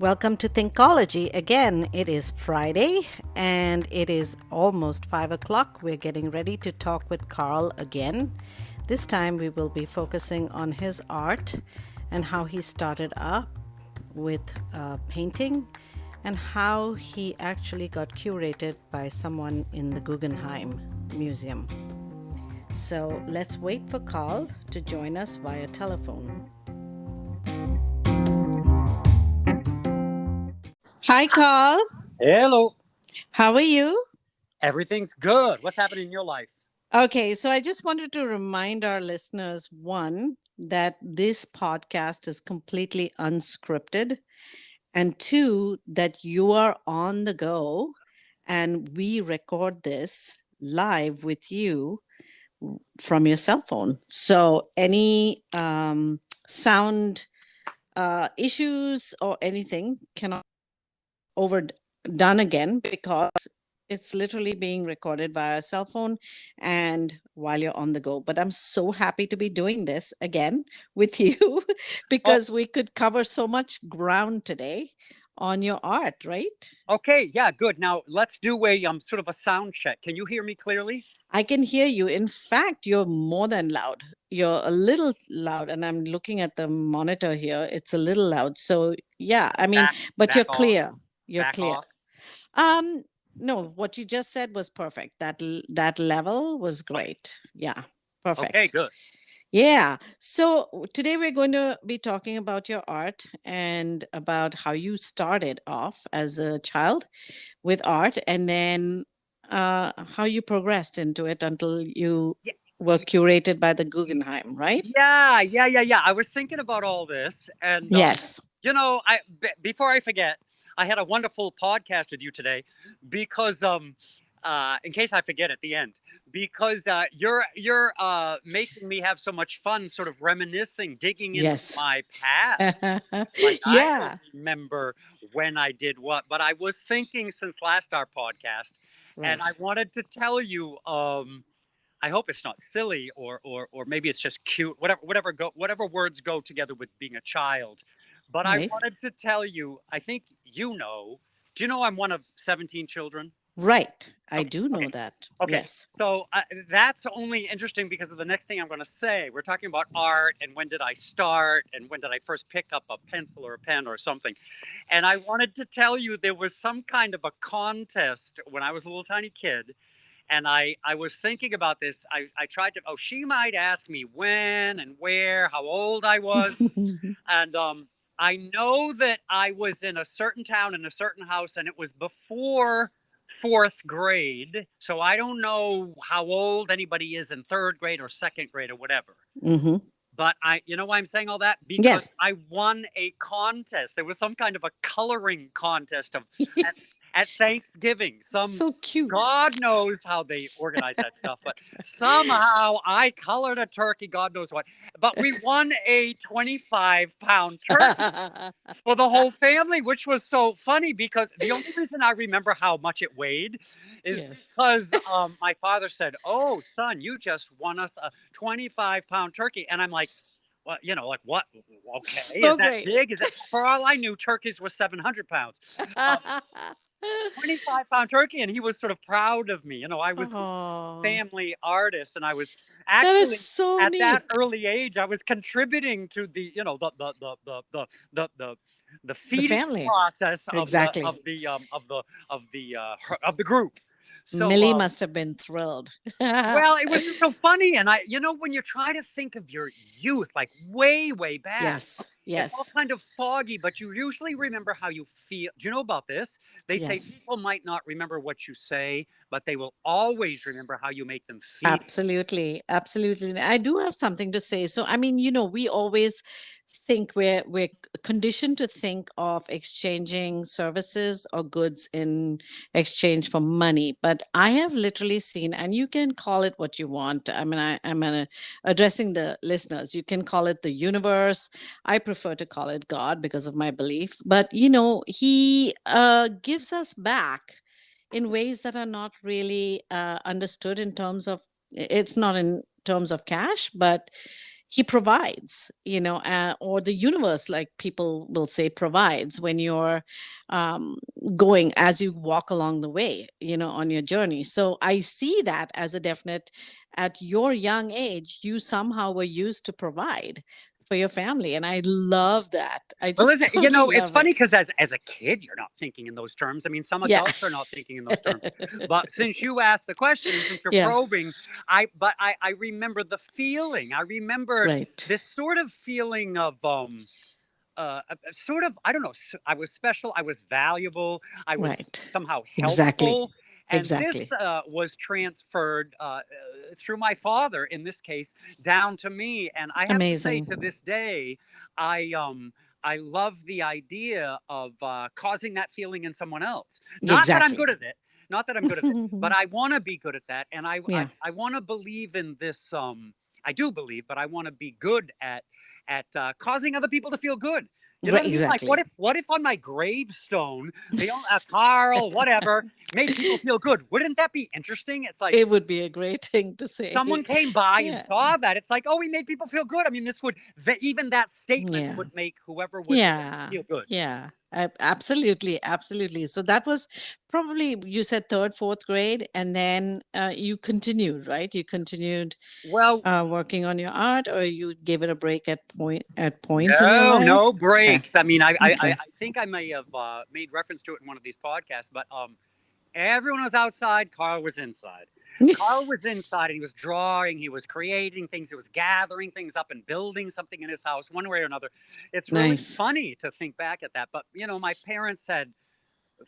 Welcome to Thinkology. Again, it is Friday and it is almost 5 o'clock. We're getting ready to talk with Carl again. This time we will be focusing on his art and how he started up with painting and how he actually got curated by someone in the Guggenheim Museum. So let's wait for Carl to join us via telephone. Hi, Carl. Hello. How are you? Everything's good. What's happening in your life? Okay, so I just wanted to remind our listeners one, that this podcast is completely unscripted, and two, that you are on the go and we record this live with you from your cell phone. So any sound issues or anything cannot overdone again because it's literally being recorded via cell phone and while you're on the go. But I'm so happy to be doing this again with you because we could cover so much ground today on your art, right? Okay, yeah, good. Now let's do a sort of a sound check. Can you hear me clearly? I can hear you. In fact, you're more than loud. You're a little loud, and I'm looking at the monitor here. It's a little loud. So yeah, I mean, but you're Back off. clear. You're Back clear. off. No, what you just said was perfect. That level was great. Yeah, perfect. Okay, good. Yeah. So today we're going to be talking about your art and about how you started off as a child with art, and then how you progressed into it until you Yeah, were curated by the Guggenheim, right? yeah. I was thinking about all this, and Yes. before I forget, I had a wonderful podcast with you today because in case I forget at the end, because you're making me have so much fun, sort of reminiscing, digging into Yes. my past. Like I Yeah. don't remember when I did what, but I was thinking since last our podcast, and Right. I wanted to tell you. I hope it's not silly, or maybe it's just cute. Whatever words go together with being a child. But I Right. wanted to tell you. I think you know. Do you know I'm one of 17 children? Right. I Okay. do know Okay. that. Okay. Yes. So that's only interesting because of the next thing I'm going to say. We're talking about art and when did I start and when did I first pick up a pencil or a pen or something. And I wanted to tell you there was some kind of a contest when I was a little tiny kid. And I was thinking about this. I tried to, oh, she might ask me when and where, how old I was. And I know that I was in a certain town in a certain house, and it was before fourth grade. So I don't know how old anybody is in third grade or second grade or whatever. Hmm. But you know why I'm saying all that? Because Yes. I won a contest. There was some kind of a coloring contest at Thanksgiving. So cute. God knows how they organize that stuff, but somehow I colored a turkey. God knows what. But we won a 25-pound turkey for the whole family, which was so funny because the only reason I remember how much it weighed is Yes. because my father said, "Oh, son, you just won us a 25-pound turkey," and I'm like, "What? Like what? Okay, is So that great. big? Is it?" For all I knew, turkeys were 700 pounds. Um, 25-pound turkey, and he was sort of proud of me. I was the Oh, family artist, and I was that is actually so at that neat. early age, I was contributing to the The feeding family. process Exactly. of the group. So Millie must have been thrilled. well, it was just so funny, and when you try to think of your youth, like way back, Yes. it's all Yes. kind of foggy, but you usually remember how you feel. Do you know about this? They say Yes. people might not remember what you say, but they will always remember how you make them feel. Absolutely, absolutely. I do have something to say. So, I mean, we always think we're conditioned to think of exchanging services or goods in exchange for money. But I have literally seen, and you can call it what you want. I mean, I'm addressing the listeners. You can call it the universe. I prefer to call it God because of my belief. But He gives us back in ways that are not really understood in terms of, it's not in terms of cash, but he provides, or the universe, like people will say, provides when you're um, going, as you walk along the way, on your journey. So I see that as a definite, at your young age, you somehow were used to provide for your family. And I love that. I Well, just totally it's love it. funny because as a kid, you're not thinking in those terms. I mean, some Yeah. adults are not thinking in those terms. But since you asked the question, and since you're Yeah. probing, I remember the feeling. I remember Right. this sort of feeling of sort of, I don't know. I was special. I was valuable. I was Right. somehow Exactly. helpful. And this Exactly. was transferred through my father, in this case, down to me. And I have to say, to Amazing. this day, I um, I love the idea of causing that feeling in someone else. Not that I'm Exactly. good at it. Not that I'm good at it, but I want to be good at that, and Yeah. I want to believe in this. I do believe, but I want to be good at causing other people to feel good. You know Right. what I mean? Like, Exactly. what if on my gravestone, Carl, whatever, made people feel good? Wouldn't that be interesting? It's like It would be a great thing to say. someone came by and Yeah. saw that. It's like, oh, we made people feel good. I mean, even that statement Yeah. would make whoever was there Yeah. feel good. Yeah. Absolutely. Absolutely. So that was probably, you said third, fourth grade, and then you continued, right? You continued Well, working on your art, or you gave it a break at points in your no, life? no Okay. breaks. I mean, Okay. I think I may have made reference to it in one of these podcasts, but everyone was outside. Carl was inside. Carl was inside and he was drawing, he was creating things, he was gathering things up and building something in his house, one way or another. It's really Nice. funny to think back at that. But, my parents had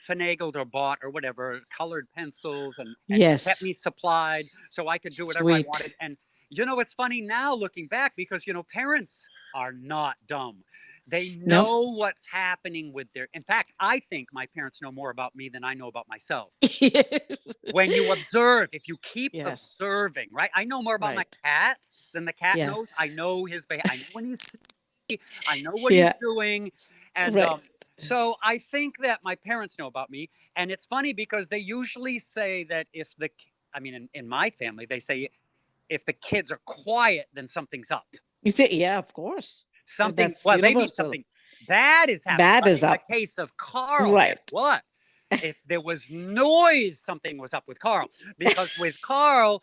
finagled or bought or whatever colored pencils and kept Yes. me supplied so I could do whatever I Sweet. wanted. And, it's funny now looking back because, parents are not dumb. They No. know what's happening with in fact, I think my parents know more about me than I know about myself. Yes. When you observe, if you keep Yes. observing, right? I know more about my Right. cat than the cat Yeah. knows. I know I know when he's I know what he's Yeah. doing, and Right. so I think that my parents know about me, and it's funny because they usually say that I mean, in my family, they say if the kids are quiet, then something's up. You say, yeah, of course. That's Well, they mean universal. something bad is happening. Bad But is in the up. case of Carl, guess Right. what? If there was noise, something was up with Carl. Because with Carl,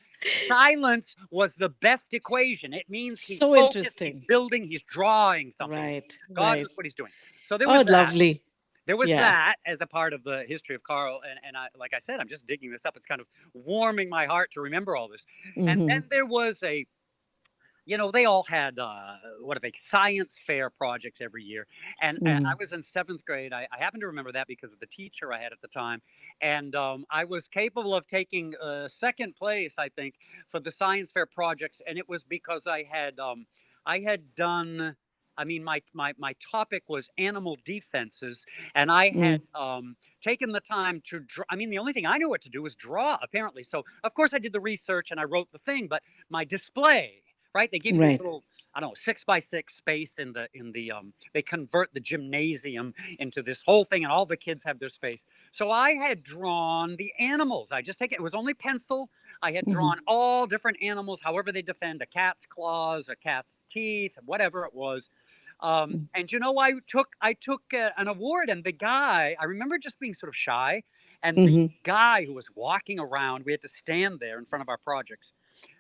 silence was the best equation. It means he's So focused, he's interesting. building, he's drawing something. Right. God Right. knows what he's doing. So there was Oh, that. lovely. There was Yeah. that as a part of the history of Carl. And like I said, I'm just digging this up. It's kind of warming my heart to remember all this. And Hmm. then there was they all had what are they science fair projects every year, and I Hmm. was in seventh grade. I happen to remember that because of the teacher I had at the time, and I was capable of taking second place, I think, for the science fair projects, and it was because I had done. I mean, my topic was animal defenses, and I had Mm. taken the time to draw. I mean, the only thing I knew what to do was draw, apparently. So, of course, I did the research and I wrote the thing, but my display, right? They give you a Right. little, I don't know, 6 by 6 space they convert the gymnasium into this whole thing, and all the kids have their space. So I had drawn the animals. I just take it. It was only pencil. I had Hmm. drawn all different animals, however they defend a cat's claws, a cat's teeth, whatever it was. And I took an award, and the guy, I remember just being sort of shy, and the Hmm. guy who was walking around, we had to stand there in front of our projects,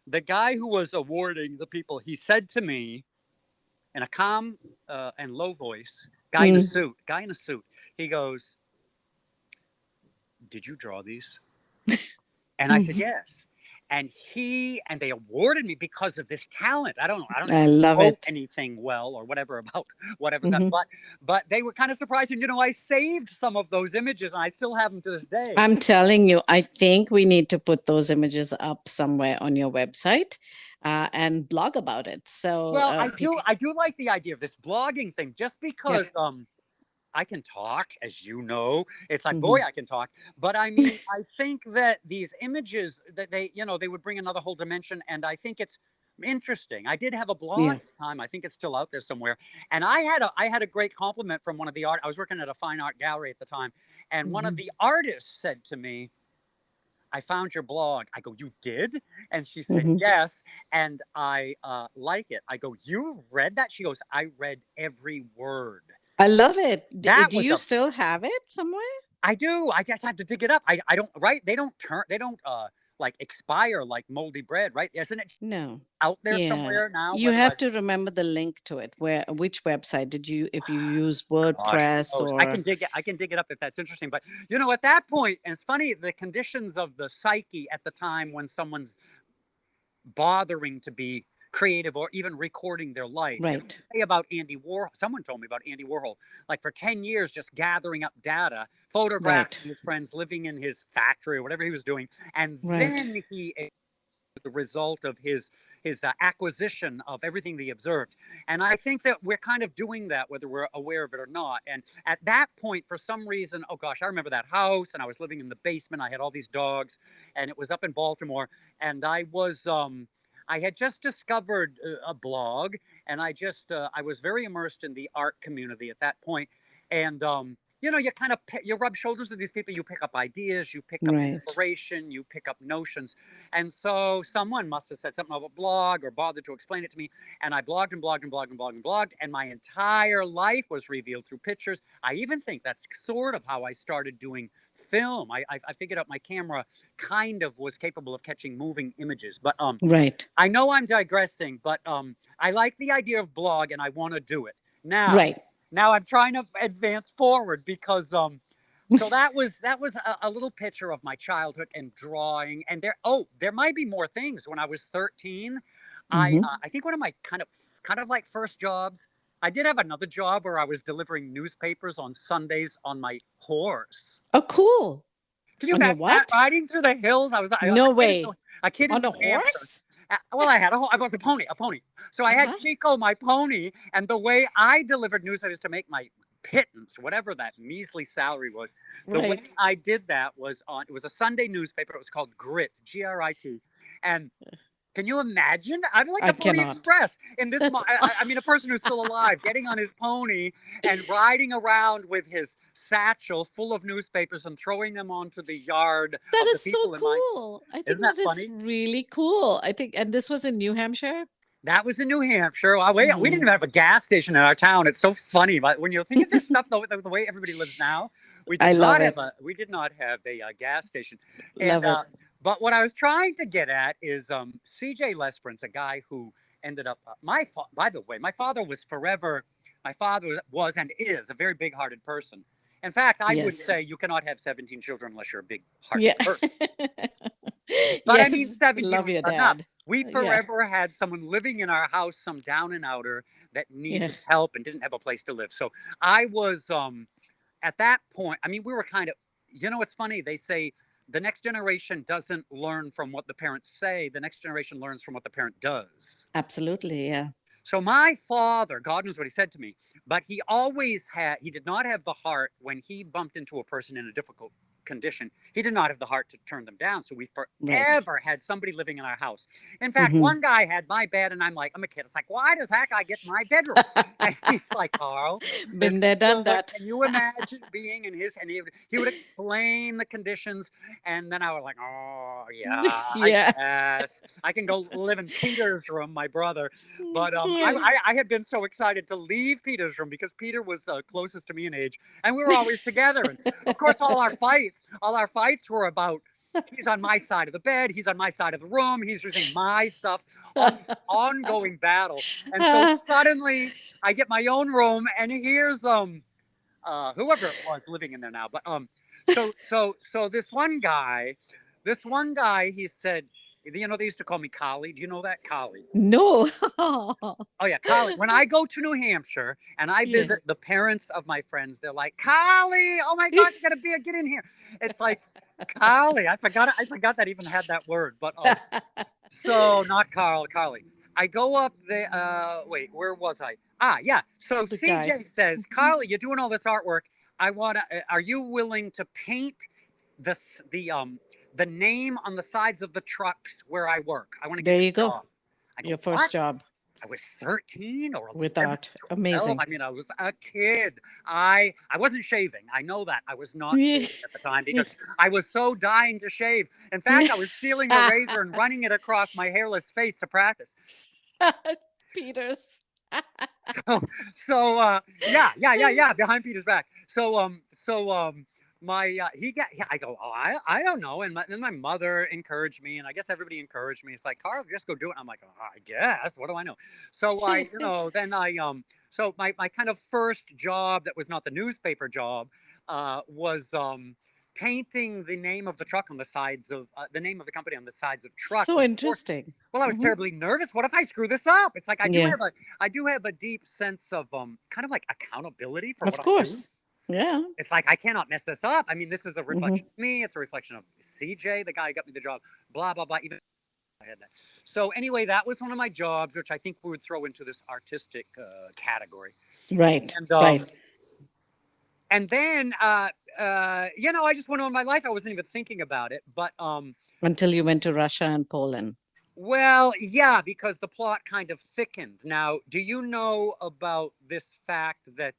the guy who was awarding the people, he said to me in a calm and low voice, Mm. guy in a suit, he goes, "Did you draw these?" And I said, "Yes." And they awarded me because of this talent. I don't know. I don't I even love wrote it. anything well or whatever about whatever that, Hmm. but they were kind of surprised. And I saved some of those images, and I still have them to this day. I'm telling you, I think we need to put those images up somewhere on your website and blog about it. So Well, people, I do like the idea of this blogging thing, just yeah. because I can talk, as you know. It's like, boy, Hmm. I can talk. But I mean, I think that these images that they would bring another whole dimension, and I think it's interesting. I did have a blog Yeah. at the time. I think it's still out there somewhere. And I had a great compliment from one of the art. I was working at a fine art gallery at the time, and one of Hmm. the artists said to me, I found your blog. I go, you did? And she said, Hmm. yes. And I like it. I go, you read that? She goes, I read every word. I love it. That Do was you a still have it somewhere? I do. I just have to dig it up. I don't right. They don't like expire like moldy bread, right? Isn't it No. out there Yeah. somewhere now? You Whether I have to remember the link to it. Which website did you, if you use gosh, who WordPress knows? or I can dig it up if that's interesting. But at that point, and it's funny, the conditions of the psyche at the time when someone's bothering to be creative or even recording their life. right, Say about Andy Warhol. Someone told me about Andy Warhol, like for 10 years, just gathering up data, right, photographing his friends living in his factory or whatever he was doing. And right, then he the result of his acquisition of everything they observed. And I think that we're kind of doing that, whether we're aware of it or not. And at that point, for some reason, oh gosh, I remember that house, and I was living in the basement. I had all these dogs, and it was up in Baltimore, and I had just discovered a blog, and I was very immersed in the art community at that point, and you kind of you rub shoulders with these people. You pick up ideas, you pick up right, inspiration, you pick up notions, and so someone must have said something about a blog or bothered to explain it to me. And I blogged and blogged and blogged and blogged and blogged. And my entire life was revealed through pictures. I even think that's sort of how I started doing film. I figured out my camera kind of was capable of catching moving images. But right, I know I'm digressing, but I like the idea of blog and I want to do it. Now, right. now I'm trying to advance forward because so that was a little picture of my childhood and drawing. And there might be more things. When I was 13, Hmm. I think one of my kind of like first jobs. I did have another job where I was delivering newspapers on Sundays on my horse. Oh, cool. Can you On your imagine that what? riding through the hills? I was No way. A kid in On a New Hampshire. horse? Well, I was a pony. So I had Uh-huh. Chico, my pony, and the way I delivered newspapers to make my pittance, whatever that measly salary was, the way Right. I did that was it was a Sunday newspaper. It was called Grit, Grit, and can you imagine? I'm like I the Pony cannot. Express in this. That's I mean, a person who's still alive, getting on his pony and riding around with his satchel full of newspapers and throwing them onto the yard that of the is so people in my. cool. I think Isn't that that is funny? really cool. I think, and this was in New Hampshire? That was in New Hampshire. We didn't Hmm. even have a gas station in our town. It's so funny, but when you think of this stuff, the way everybody lives now, I love it. we did not have a gas station, and Love it. but what I was trying to get at is C.J. Lesperance, a guy who ended up by the way, my father was and is a very big-hearted person. In fact, I would Yes. say you cannot have 17 children unless you're a big-hearted Yeah. person. But I mean, Yes. 17 Love was your enough. dad. We Yeah. forever had someone living in our house, some down and outer that Yeah. needed help and didn't have a place to live. So I was at that point. I mean, we were kind of, it's funny. They say the next generation doesn't learn from what the parents say. The next generation learns from what the parent does. Absolutely. Yeah. So my father, God knows what he said to me, but he did not have the heart when he bumped into a person in a difficult condition. He did not have the heart to turn them down. So we Right. forever had somebody living in our house. In fact, Hmm. one guy had my bed, and I'm a kid. It's like, why does that guy get my bedroom? And he's like, Carl, this Been is there, done good. that. Can you imagine being in his? And he would explain the conditions, and then I was like, oh yeah, I Yeah. guess I can go live in Peter's room, my brother. But Yeah. I had been so excited to leave Peter's room because Peter was closest to me in age, and we were always together. And of course, all our fights were about he's on my side of the bed, he's on my side of the room, he's using my stuff, all this ongoing battle. And so suddenly, I get my own room, and here's whoever it was living in there now. But so this one guy, he said, they used to call me Collie. Do you know that, Collie? No. Oh yeah, Collie. When I go to New Hampshire and I Yeah. visit the parents of my friends, they're like, Collie, oh my gosh, you gotta get in here. It's like Collie. I forgot that even had that word. But so not Carl, Collie. I go up there. Wait, where was I? Ah, yeah. So The guy. CJ says, Carly, you're doing all this artwork. I wanna. Are you willing to paint the the name on the sides of the trucks where I work? I want to get There the you go. job. I go, Your first what? job. I was 13 or With 11 art. or 12. Amazing. I mean, I was a kid. I wasn't shaving. I know that. I was not Yeah. shaving at the time because I was so dying to shave. In fact, I was stealing a razor and running it across my hairless face to practice. Peters. So, yeah, behind Peter's back. My I go, oh, I don't know, and my mother encouraged me, and I guess everybody encouraged me. It's like, Carl, just go do it. I'm like, oh, I guess. What do I know? So then so my kind of first job that was not the newspaper job, was painting the name of the truck on the sides of the name of the company on the sides of trucks. So And of course, interesting. well, I was Hmm. terribly nervous. What if I screw this up? It's like Yeah, I do have a deep sense of kind of like accountability for of what I do. course. Yeah. It's like I cannot mess this up. I mean, this is a Hmm. reflection of me. It's a reflection of CJ, the guy who got me the job. Blah blah blah. Even I had that. So anyway, that was one of my jobs, which I think we would throw into this artistic category. Right. And Right. then I just went on my life. I wasn't even thinking about it, but Until you went to Russia and Poland. well, yeah, because the plot kind of thickened. Now, do you know about this fact that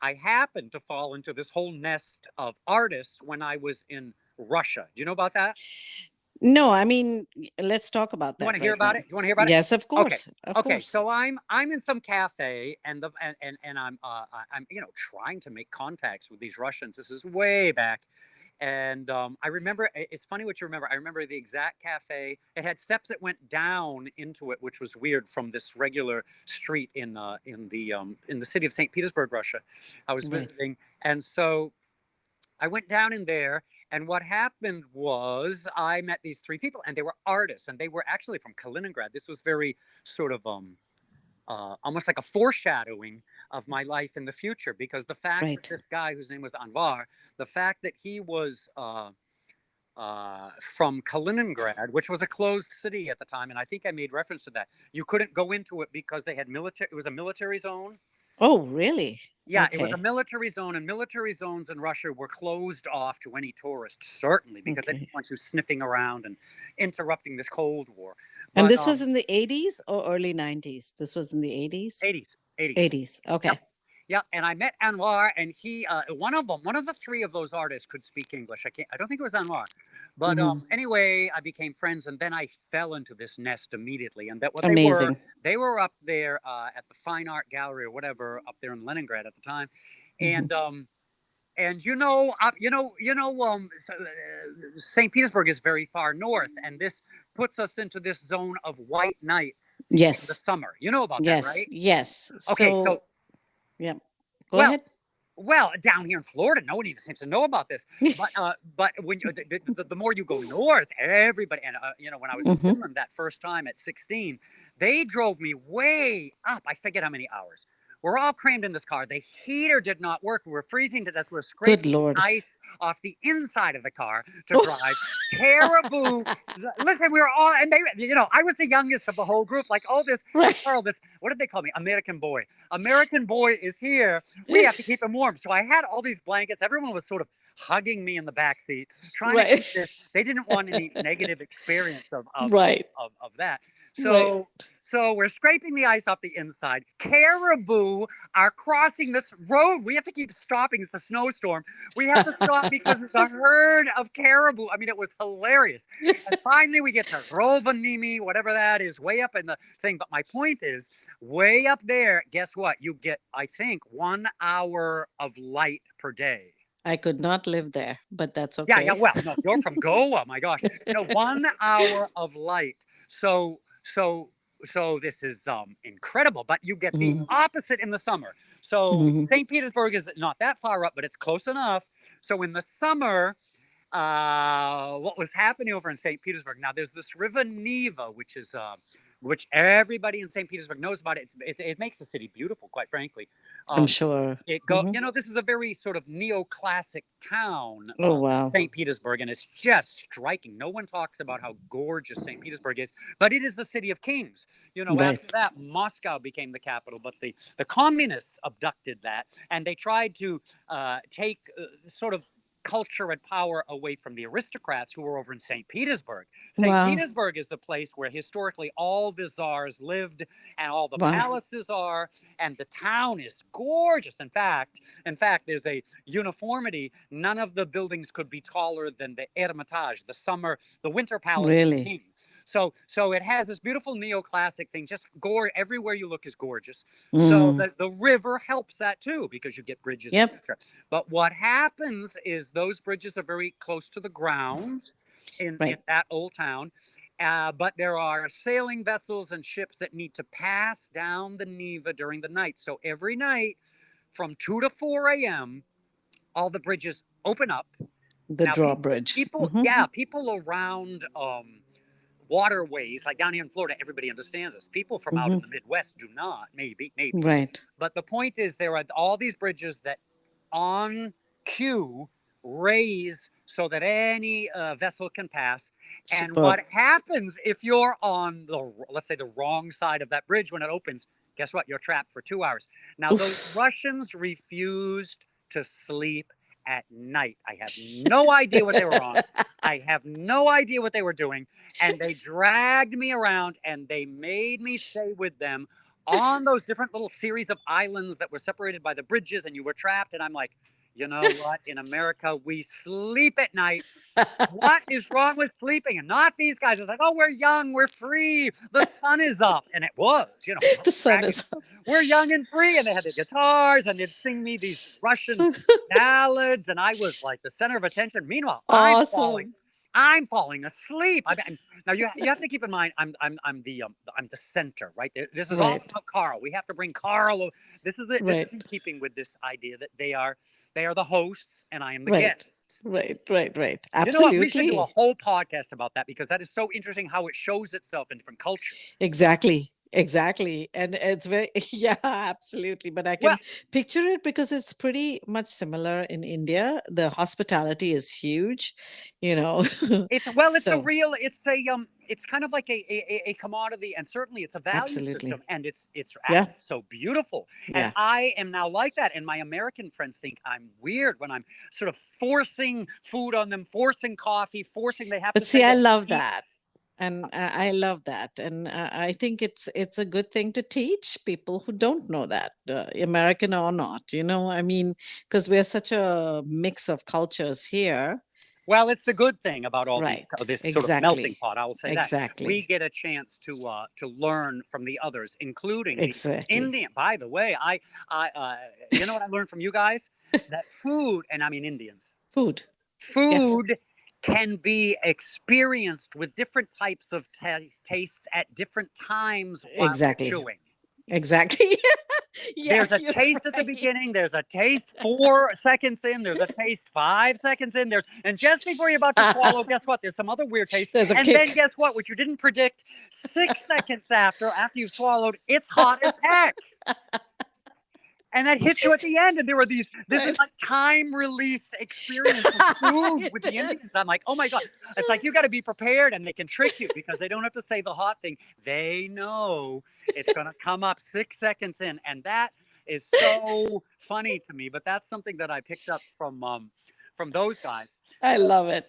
I happened to fall into this whole nest of artists when I was in Russia? Do you know about that? No, I mean, let's talk about You want that to hear right about now. it? You want to hear about it? Yes, of Okay. course. Of Okay. So course. I'm in some cafe and I'm trying to make contacts with these Russians. This is way back. And I remember, it's funny what you remember. I remember the exact cafe. It had steps that went down into it, which was weird from this regular street in the city of St. Petersburg, Russia. I was Right. visiting, and so I went down in there. And what happened was I met these three people, and they were artists, and they were actually from Kaliningrad. This was very sort of almost like a foreshadowing of my life in the future, because the fact that Right. this guy whose name was Anvar, the fact that he was from Kaliningrad, which was a closed city at the time, and I think I made reference to that. You couldn't go into it because they had military. It was a military zone. Oh, really? Yeah, it was a Okay. military zone, and military zones in Russia were closed off to any tourists, certainly, because they didn't Okay. want you sniffing around and interrupting this Cold War. And But this was in the 80s or early 90s? This was in the 80s? 80s, 80s. 80s. Yep. Okay. Yep, and I met Anwar, and he, one of the three of those artists could speak English. I don't think it was Anwar, but Hmm. anyway, I became friends, and then I fell into this nest immediately. And that what Amazing. they were up there at the Fine Art Gallery or whatever up there in Leningrad at the time, Hmm. and St. Petersburg is very far north, and this puts us into this zone of white nights in the Yes. summer. You know about that, Yes. right? Yes. Okay, So, so yeah. Go well, ahead. down here in Florida, nobody even seems to know about this. But when the more you go north, everybody and when I was in Hmm. Finland that first time at 16, they drove me way up. I forget how many hours. We're all crammed in this car. The heater did not work. We were freezing to death. We were Good scraping the Lord. ice off the inside of the car to drive. Caribou. Listen, we were all, and I was the youngest of the whole group. Like, oh, Right. Carl, what did they call me? American boy. American boy is here. We have to keep him warm. So I had all these blankets. Everyone was sort of hugging me in the back seat, trying to Right. keep this. They didn't want any negative experience Right. of that. Right. So we're scraping the ice off the inside. Caribou are crossing this road. We have to keep stopping. It's a snowstorm. We have to stop because it's a herd of caribou. I mean, it was hilarious. And finally, we get to Rovaniemi, whatever that is, way up in the thing. But my point is, way up there, guess what? You get, I think, 1 hour of light per day. I could not live there, but that's Yeah, yeah. okay. Well, no, you're from Goa. My gosh, 1 hour of light. So, so, so this is incredible. But you get the Hmm. opposite in the summer. So Hmm. St. Petersburg is not that far up, but it's close enough. So in the summer, what was happening over in St. Petersburg? Now there's this river Neva, which everybody in St. Petersburg knows about. It makes the city beautiful, quite frankly. I'm Um, sure. it go Hmm. this is a very sort of neoclassic town, Oh, wow. St. Petersburg, and it's just striking. No one talks about how gorgeous St. Petersburg is, but it is the city of kings. Right. After that, Moscow became the capital, but the communists abducted that, and they tried to take sort of culture and power away from the aristocrats who were over in St. Petersburg. St. Wow. Petersburg is the place where historically all the czars lived and all the Wow. palaces are, and the town is gorgeous. In fact, there's a uniformity. None of the buildings could be taller than the Eremitage, the winter palace of the Really? king. So it has this beautiful neoclassic thing. Just gore everywhere you look is gorgeous. So Mm. the river helps that too because you get bridges, Yep. etc. But what happens is those bridges are very close to the ground in Right. that old town. But there are sailing vessels and ships that need to pass down the Neva during the night. So every night from 2 to 4 a.m., all the bridges open up. The Now, drawbridge. people, Hmm. yeah, people around waterways, like down here in Florida, everybody understands this. People from out Hmm. in the Midwest do not, maybe. Right. But the point is, there are all these bridges that on cue raise so that any vessel can pass. And Superb. what happens if you're on let's say, the wrong side of that bridge when it opens? Guess what? You're trapped for 2 hours. Now, those Oof. Russians refused to sleep at night. I have no idea what they were on. I have no idea what they were doing. And they dragged me around and they made me stay with them on those different little series of islands that were separated by the bridges, and you were trapped. And I'm like, you know what? In America, we sleep at night. What is wrong with sleeping? And not these guys. It's like, oh, we're young, we're free, the sun is up. And it was, The sun bragging, is we're young and free. And they had the guitars and they'd sing me these Russian so ballads. And I was like the center of attention. Meanwhile, awesome. I'm falling asleep. Now you have to keep in mind I'm the center, right? This is all Right. about Carl. We have to bring Carl. This is it. This is Right. in keeping with this idea that they are the hosts and I am the Right. guest. Right. Right. Right. You know what? We should do a Absolutely. whole podcast about that because that is so interesting how it shows itself in different cultures. Exactly. Exactly. And it's very, yeah, absolutely. But I Well, can picture it because it's pretty much similar in India. The hospitality is huge, you know. it's a So, real, it's kind of like a commodity, and certainly it's a value absolutely. system, and it's Yeah. actually so beautiful. And Yeah. I am now like that, and my American friends think I'm weird when I'm sort of forcing food on them, forcing coffee, forcing they have But to say see, I they love eat. that. And I love that. And I think it's a good thing to teach people who don't know that, American or not, I mean, because we're such a mix of cultures here. Well, it's the S- good thing about all Right. this sort of melting Exactly. pot. I will say that we Exactly. get a chance to learn from the others, including the Exactly. Indian. By the way, I you know what I learned from you guys? That food, and I mean Indians, Food. Yeah. food can be experienced with different types of tastes at different times while you're Exactly. chewing. Exactly. Yeah, There's a you're taste at the right. beginning. There's a taste 4 seconds in. There's a taste 5 seconds in. And just before you're about to swallow, guess what? There's some other weird taste. There's a And then kick. guess what? Which you didn't predict. 6 seconds after you've swallowed, it's hot as heck. And that hits you at the end. And there were this is Right. like time release experience with food It with the Indians. is. I'm like, oh my God. It's like you got to be prepared, and they can trick you because they don't have to say the hot thing. They know it's going to come up 6 seconds in. And that is so funny to me. But that's something that I picked up from those guys. I So love it.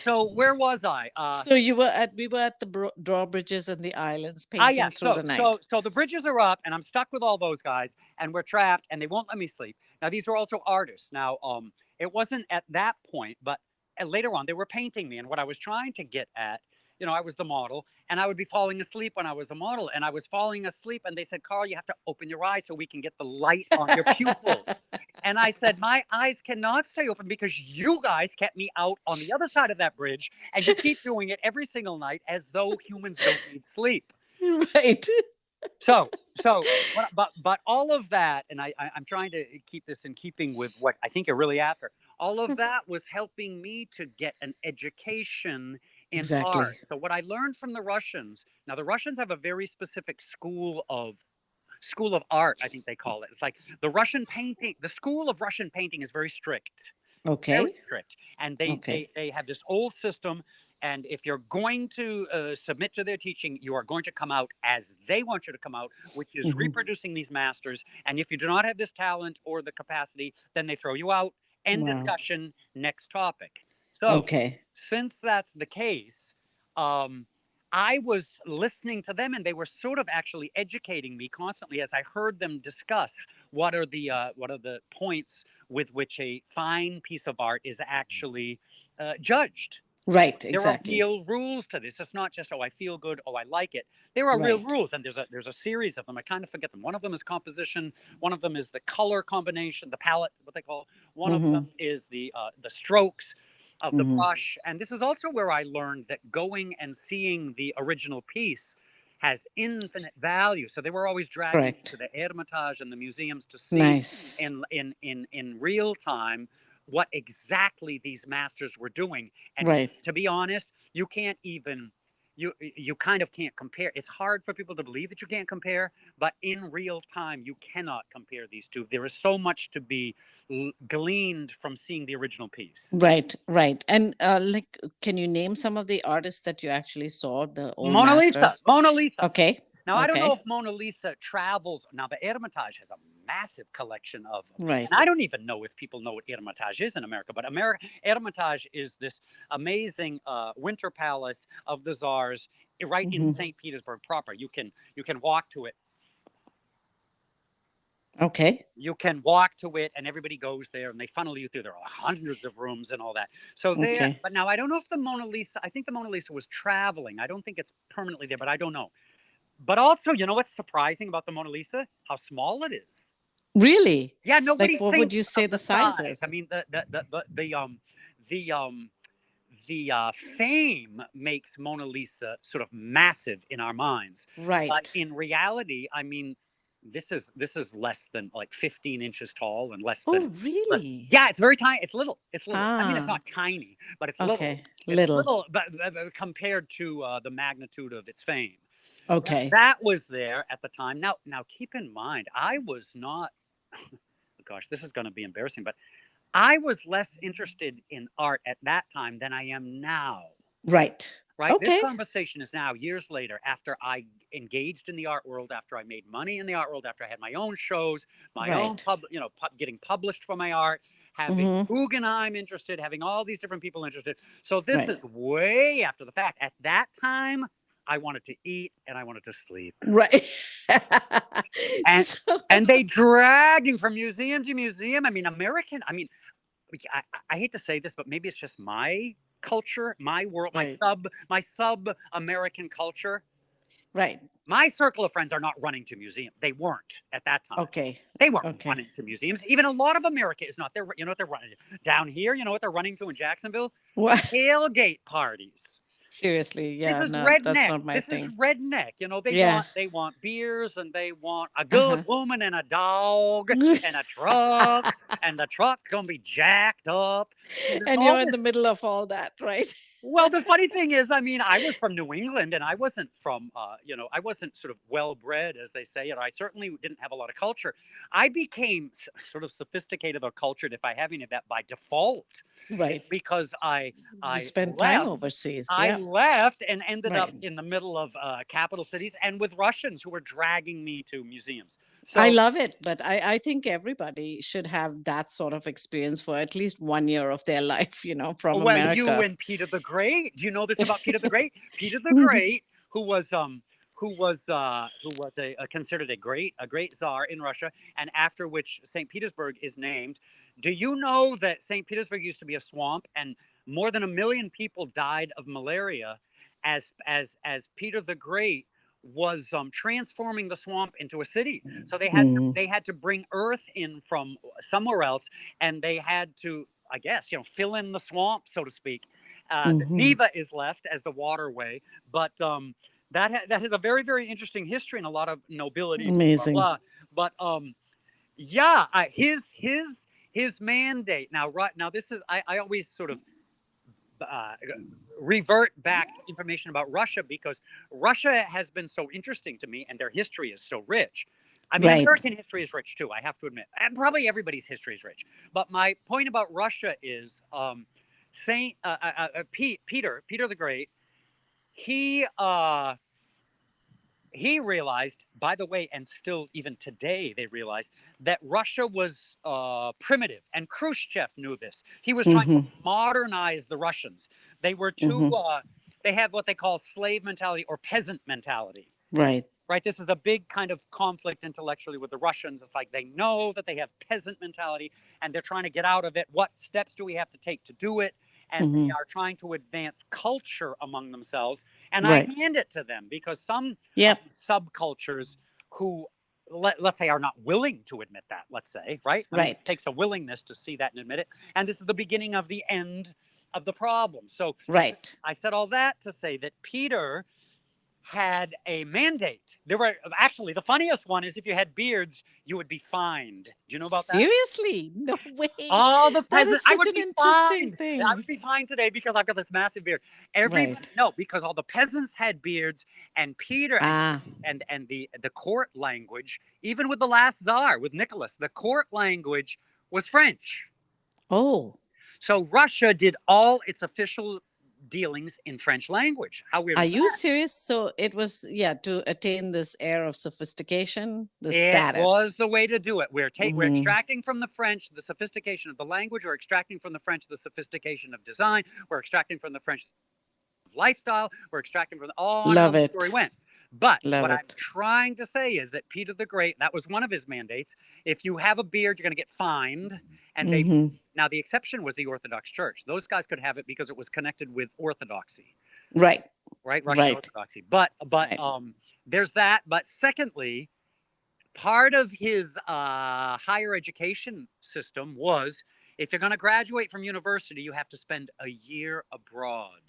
so where was I? So we were at the drawbridges and the islands Yeah. painting through So the so night. so the bridges are up, and I'm stuck with all those guys, and we're trapped, and they won't let me sleep. Now these were also artists. Now it wasn't at that point, but later on they were painting me, and what I was trying to get at. I was the model, and I would be falling asleep when I was the model, and I was falling asleep, and they said, "Carl, you have to open your eyes so we can get the light on your pupils." And I said, "My eyes cannot stay open because you guys kept me out on the other side of that bridge, and you keep doing it every single night as though humans don't need sleep." Right. So, but all of that, and I'm trying to keep this in keeping with what I think you're really after. All of that was helping me to get an education in art. Exactly. So what I learned from the Russians. Now the Russians have a very specific school of art, I think they call it. It's like the school of Russian painting is very strict, very Okay. strict, and they Okay. they they have this old system. And if you're going to submit to their teaching, you are going to come out as they want you to come out, which is Hmm. reproducing these masters. And if you do not have this talent or the capacity, then they throw you out, End Wow. discussion, next topic. So, Okay. since that's the case, um, I was listening to them, and they were sort of actually educating me constantly as I heard them discuss what are the points with which a fine piece of art is actually judged. Right. There are Exactly. real rules to this. It's not just, oh, I feel good, oh, I like it. There are real Right. rules, and there's a series of them. I kind of forget them. One of them is composition. One of them is the color combination, the palette, what they call. One of them Mm-hmm. is the strokes of the Mm-hmm. brush. And this is also where I learned that going and seeing the original piece has infinite value. So they were always dragging me to Correct. the Hermitage and the museums to see Nice. in real time what exactly these masters were doing. And Right. to be honest, you can't even you kind of can't compare. It's hard for people to believe that you can't compare, but in real time you cannot compare these two. There is so much to be gleaned from seeing the original piece. Right. Right. And like, can you name some of the artists that you actually saw, the old Mona Lisa, masters? Mona Lisa. Okay. Now, I don't know Okay. if Mona Lisa travels. Now, the Hermitage has a massive collection of, Right. and I don't even know if people know what Hermitage is in America, but Hermitage is this amazing winter palace of the czars right in Mm-hmm. St. Petersburg proper. You can walk to it. Okay. You can walk to it, and everybody goes there, and they funnel you through. There are hundreds of rooms and all that. So there, Okay. but now I don't know if the Mona Lisa. I think the Mona Lisa was traveling. I don't think it's permanently there, but I don't know. But also, you know what's surprising about the Mona Lisa? How small it is. Really? Yeah, Like, nobody what would thinks you say of the the size size. I is? mean, the um fame makes Mona Lisa sort of massive in our minds, but Right. in reality, I mean, this is less than like 15 inches tall and less than. Oh, really? Yeah, it's very tiny. It's little. It's little. I mean, it's Ah. not tiny, but it's little. Okay. It's Little. little, but compared to the magnitude of its fame. Okay. That was there at the time. Now keep in mind, I was not. Gosh, this is going to be embarrassing, but I was less interested in art at that time than I am now. Right. Right? This Okay. conversation is now years later, after I engaged in the art world, after I made money in the art world, after I had my own shows, my own Right. getting published for my art, having Mm-hmm. Guggenheim interested, having all these different people interested. So this Right. is way after the fact. At that time, I wanted to eat and I wanted to sleep. Right. And So and they dragged him from museum to museum. I mean, American. I mean, I hate to say this, but maybe it's just my culture, my world, right. my sub American culture. Right. My circle of friends are not running to museums. They weren't at that time. Okay. They weren't Okay. running to museums. Even a lot of America is not there. You know what they're running to? Down here, you know what they're running to in Jacksonville? What? Tailgate parties. Seriously. This Yeah. is No, that's redneck. not my This is thing. redneck. You know, they Yeah. want they want beers and they want a good Uh-huh. woman and a dog and a truck, and the truck's gonna be jacked up. And there's And all you're in the this. middle of all that, right? Well, the funny thing is, I mean, I was from New England, and I wasn't from, I wasn't sort of well bred, as they say, and I certainly didn't have a lot of culture. I became sort of sophisticated or cultured, if I have any of that, by default. It's Right. because You I spend time left. overseas. I Yeah. left and ended up Right. in the middle of capital cities and with Russians who were dragging me to museums. I So, love it, but I think everybody should have that sort of experience for at least 1 year of their life, from well, you America. and Peter the Great. Do you know this about Peter the Great? Peter the Great, who was considered a great czar in Russia, and after which St. Petersburg is named. Do you know that St. Petersburg used to be a swamp, and more than 1 million people died of malaria, as Peter the Great was transforming the swamp into a city. So they had to, Mm, they had to bring earth in from somewhere else, and they had to, I guess, fill in the swamp, so to speak. The mhm. Neva is left as the waterway, but that has a very, very interesting history and a lot of nobility, blah blah Amazing. blah. But yeah, his mandate now. Right now, this is I always sort of uh, revert back to information about Russia because Russia has been so interesting to me and their history is so rich. I mean, Right. American history is rich too, I have to admit. And probably everybody's history is rich. But my point about Russia is Saint Peter the Great. He he realized, by the way, and still even today they realize that Russia was primitive, and Khrushchev knew this. He was trying to Mm-hmm. modernize the Russians. They were too. Mm-hmm. They had what they call slave mentality or peasant mentality. Right. Right, this is a big kind of conflict intellectually with the Russians. It's like they know that they have peasant mentality and they're trying to get out of it. What steps do we have to take to do it? And they Mm-hmm. are trying to advance culture among themselves. And I Right. hand it to them because some of Yep. these subcultures who, let's say, are not willing to admit that, let's say, right? I mean, it Right. takes a willingness to see that and admit it. And this is the beginning of the end of the problem. So Right. I said all that to say that Peter had a mandate. There were actually, the funniest one is if you had beards, you would be fined. Do you know about that? Seriously? No way. All the That peasants, is I such would an be interesting fined. I thing. would be fined today because I've got this massive beard. Everybody, Right. no, because all the peasants had beards, and Peter Ah. and the court language, even with the last czar, with Nicholas, the court language was French. Oh. So Russia did all its official dealings in French language. How weird Are is you that? serious? So it was, yeah, to attain this air of sophistication, the It status. was the way to do it. We're Mm-hmm. extracting from the French the sophistication of the language. We're extracting from the French the sophistication of design. We're extracting from the French lifestyle. We're extracting from on and Love on the story it. went. But Love what I'm it. trying to say is that Peter the Great, that was one of his mandates. If you have a beard, you're going to get fined. And they Mm-hmm. now the exception was the Orthodox Church. Those guys could have it because it was connected with orthodoxy, Right. right? Russian Right. Orthodoxy. But Right. there's that. But secondly, part of his higher education system was if you're going to graduate from university, you have to spend a year abroad.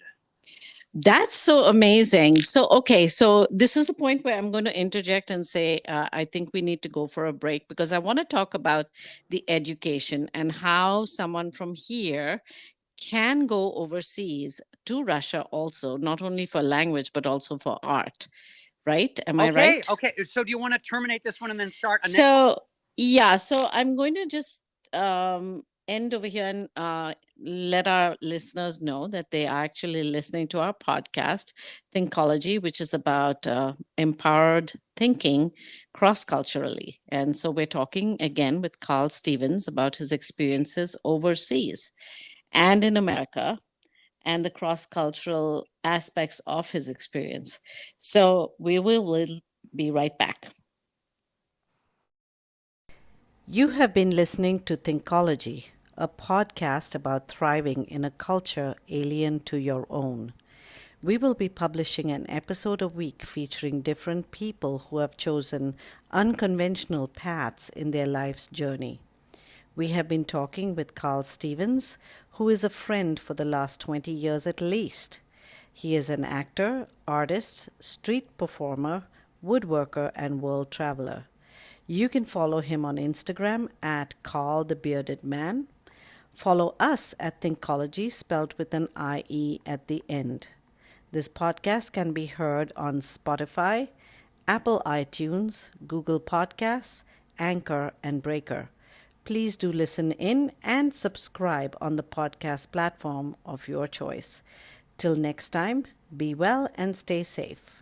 That's so amazing. So, okay, so this is the point where I'm going to interject and say, I think we need to go for a break because I want to talk about the education and how someone from here can go overseas to Russia also, not only for language, but also for art. Right? Am I Okay, right? okay. So do you want to terminate this one and then start a next? So, yeah, so I'm going to just end over here and let our listeners know that they are actually listening to our podcast, Thinkology, which is about empowered thinking cross culturally. And so we're talking again with Carl Stevens about his experiences overseas and in America and the cross cultural aspects of his experience. So we'll be right back. You have been listening to Thinkology, a podcast about thriving in a culture alien to your own. We will be publishing an episode a week featuring different people who have chosen unconventional paths in their life's journey. We have been talking with Carl Stevens, who is a friend for the last 20 years at least. He is an actor, artist, street performer, woodworker, and world traveler. You can follow him on Instagram at Carl the Bearded Man. Follow us at Thinkology, spelled with an IE at the end. This podcast can be heard on Spotify, Apple iTunes, Google Podcasts, Anchor, and Breaker. Please do listen in and subscribe on the podcast platform of your choice. Till next time, be well and stay safe.